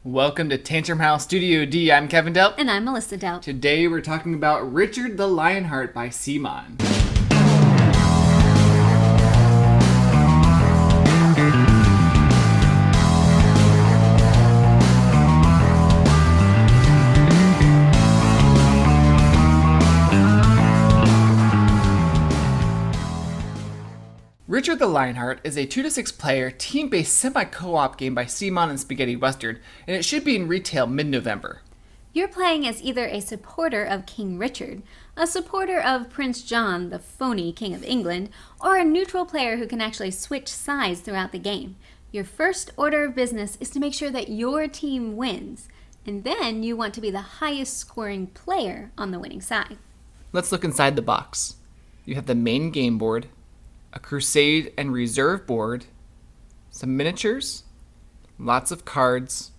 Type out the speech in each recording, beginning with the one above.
Welcome to Tantrum House Studio D. I'm Kevin Delp. And I'm Melissa Delp. Today we're talking about Richard the Lionheart by CMON. Richard the Lionheart is a 2-6 player, team-based semi-co-op game by CMON and Spaghetti Western, and it should be in retail mid-November. You're playing as either a supporter of King Richard, a supporter of Prince John, the phony King of England, or a neutral player who can actually switch sides throughout the game. Your first order of business is to make sure that your team wins, and then you want to be the highest scoring player on the winning side. Let's look inside the box. You have the main game board, a Crusade and Reserve board, some miniatures, lots of cards,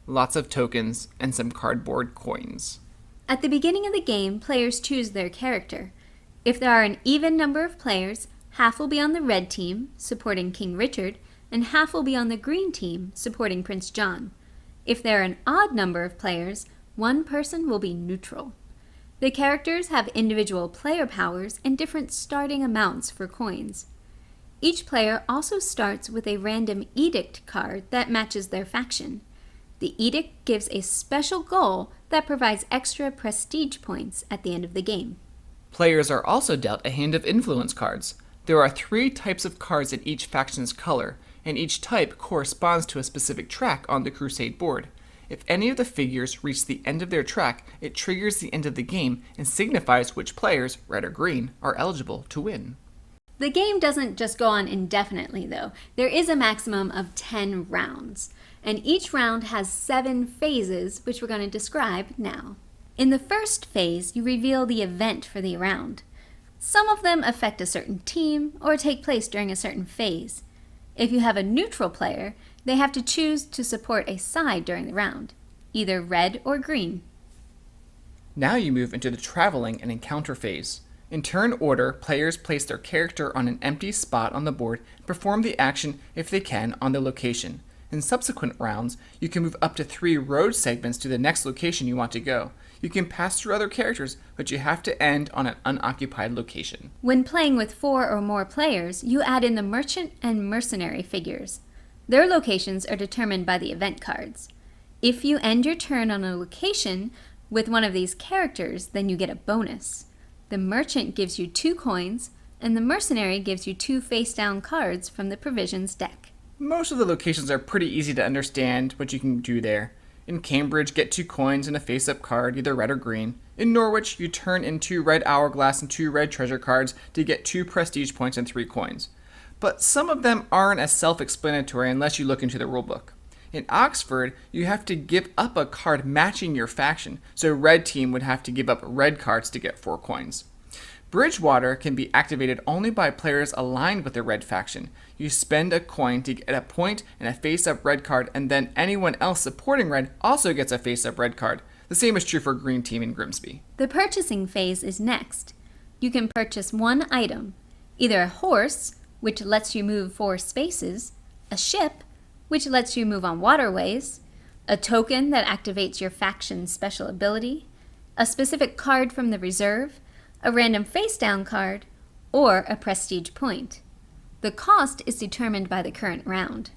lots of tokens, and some cardboard coins. At the beginning of the game, players choose their character. If there are an even number of players, half will be on the red team, supporting King Richard, and half will be on the green team, supporting Prince John. If there are an odd number of players, one person will be neutral. The characters have individual player powers and different starting amounts for coins. Each player also starts with a random edict card that matches their faction. The edict gives a special goal that provides extra prestige points at the end of the game. Players are also dealt a hand of influence cards. There are 3 types of cards in each faction's color, and each type corresponds to a specific track on the Crusade board. If any of the figures reach the end of their track, it triggers the end of the game and signifies which players, red or green, are eligible to win. The game doesn't just go on indefinitely, though. There is a maximum of 10 rounds, and each round has 7 phases, which we're going to describe now. In the first phase, you reveal the event for the round. Some of them affect a certain team or take place during a certain phase. If you have a neutral player, they have to choose to support a side during the round, either red or green. Now you move into the traveling and encounter phase. In turn order, players place their character on an empty spot on the board and perform the action if they can on the location. In subsequent rounds, you can move up to 3 road segments to the next location you want to go. You can pass through other characters, but you have to end on an unoccupied location. When playing with 4 or more players, you add in the merchant and mercenary figures. Their locations are determined by the event cards. If you end your turn on a location with one of these characters, then you get a bonus. The merchant gives you 2 coins, and the mercenary gives you 2 face-down cards from the provisions deck. Most of the locations are pretty easy to understand what you can do there. In Cambridge, get 2 coins and a face-up card, either red or green. In Norwich, you turn in 2 red hourglass and 2 red treasure cards to get 2 prestige points and 3 coins. But some of them aren't as self-explanatory unless you look into the rulebook. In Oxford, you have to give up a card matching your faction, so red team would have to give up red cards to get 4 coins. Bridgewater can be activated only by players aligned with the red faction. You spend a coin to get a point and a face-up red card, and then anyone else supporting red also gets a face-up red card. The same is true for green team in Grimsby. The purchasing phase is next. You can purchase one item, either a horse, which lets you move 4 spaces, a ship, which lets you move on waterways, a token that activates your faction's special ability, a specific card from the reserve, a random face-down card, or a prestige point. The cost is determined by the current round.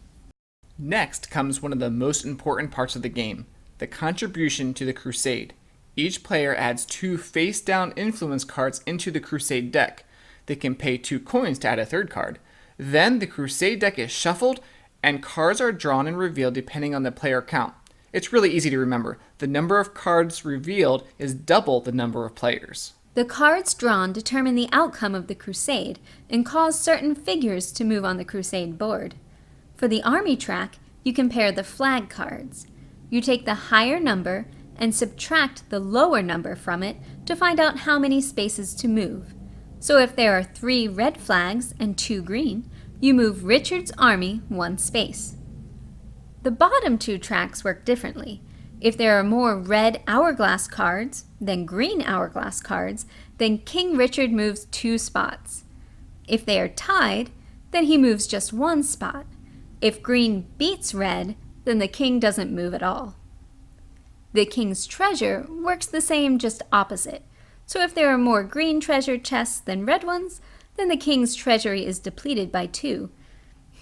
Next comes one of the most important parts of the game, the contribution to the Crusade. Each player adds 2 face-down influence cards into the Crusade deck. They can pay 2 coins to add a 3rd card. Then the Crusade deck is shuffled, and cards are drawn and revealed depending on the player count. It's really easy to remember. The number of cards revealed is double the number of players. The cards drawn determine the outcome of the crusade and cause certain figures to move on the crusade board. For the army track, you compare the flag cards. You take the higher number and subtract the lower number from it to find out how many spaces to move. So if there are 3 red flags and 2 green, you move Richard's army 1 space. The bottom 2 tracks work differently. If there are more red hourglass cards than green hourglass cards, then King Richard moves 2 spots. If they are tied, then he moves just 1 spot. If green beats red, then the king doesn't move at all. The king's treasure works the same, just opposite. So if there are more green treasure chests than red ones, then the king's treasury is depleted by 2.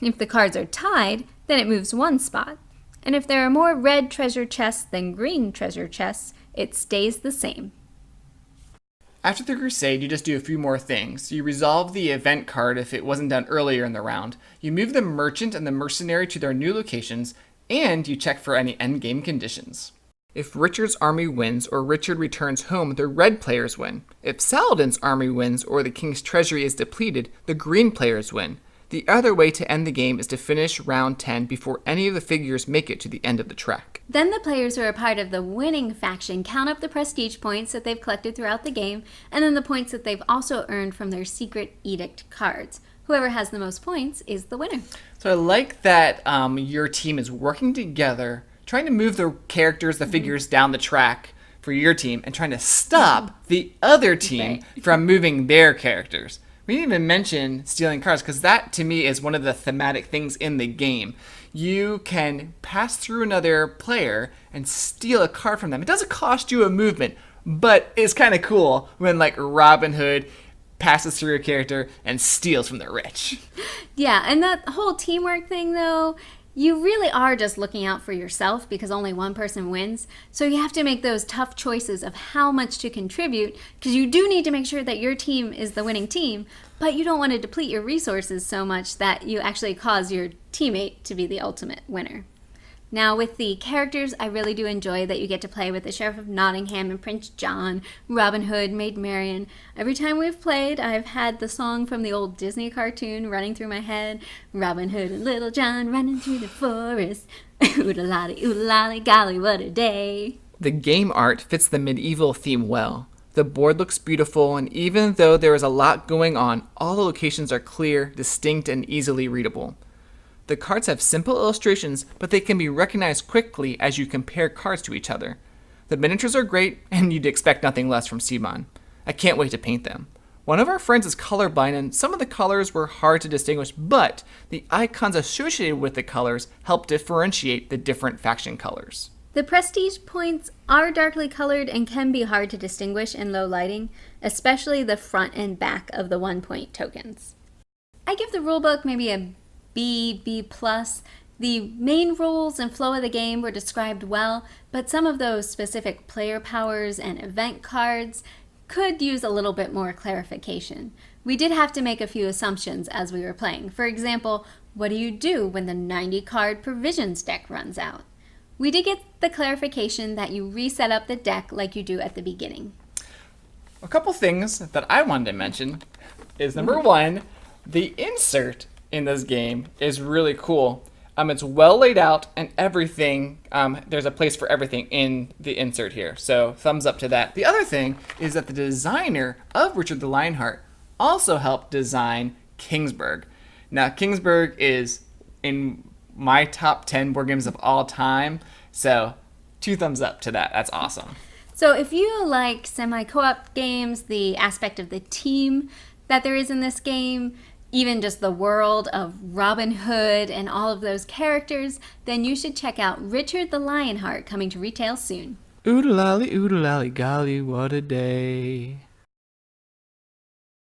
If the cards are tied, then it moves 1 spot. And if there are more red treasure chests than green treasure chests, it stays the same. After the Crusade, you just do a few more things. You resolve the event card if it wasn't done earlier in the round. You move the merchant and the mercenary to their new locations, and you check for any endgame conditions. If Richard's army wins or Richard returns home, the red players win. If Saladin's army wins or the king's treasury is depleted, the green players win. The other way to end the game is to finish round 10 before any of the figures make it to the end of the track. Then the players who are part of the winning faction count up the prestige points that they've collected throughout the game, and then the points that they've also earned from their secret edict cards. Whoever has the most points is the winner. So I like that your team is working together, trying to move the characters, the figures down the track for your team, and trying to stop the other team from moving their characters. We didn't even mention stealing cards, because that, to me, is one of the thematic things in the game. You can pass through another player and steal a card from them. It doesn't cost you a movement, but it's kind of cool when, like, Robin Hood passes through a character and steals from the rich. Yeah, and that whole teamwork thing, though, you really are just looking out for yourself because only one person wins. So you have to make those tough choices of how much to contribute, because you do need to make sure that your team is the winning team, but you don't want to deplete your resources so much that you actually cause your teammate to be the ultimate winner. Now, with the characters, I really do enjoy that you get to play with the Sheriff of Nottingham and Prince John, Robin Hood, Maid Marian. Every time we've played, I've had the song from the old Disney cartoon running through my head. Robin Hood and Little John running through the forest. Oodalali, golly, what a day. The game art fits the medieval theme well. The board looks beautiful, and even though there is a lot going on, all the locations are clear, distinct, and easily readable. The cards have simple illustrations, but they can be recognized quickly as you compare cards to each other. The miniatures are great, and you'd expect nothing less from CMON. I can't wait to paint them. One of our friends is colorblind, and some of the colors were hard to distinguish, but the icons associated with the colors help differentiate the different faction colors. The prestige points are darkly colored and can be hard to distinguish in low lighting, especially the front and back of the 1-point tokens. I give the rulebook maybe a B+. The main rules and flow of the game were described well, but some of those specific player powers and event cards could use a little bit more clarification. We did have to make a few assumptions as we were playing. For example, what do you do when the 90-card provisions deck runs out? We did get the clarification that you reset up the deck like you do at the beginning. A couple things that I wanted to mention is, number one, the insert in this game is really cool. It's well laid out and everything. There's a place for everything in the insert here. So thumbs up to that. The other thing is that the designer of Richard the Lionheart also helped design Kingsburg. Now, Kingsburg is in my top 10 board games of all time. So 2 thumbs up to that. That's awesome. So if you like semi-co-op games, the aspect of the team that there is in this game, even just the world of Robin Hood and all of those characters, then you should check out Richard the Lionheart, coming to retail soon. Oodalali, golly, what a day.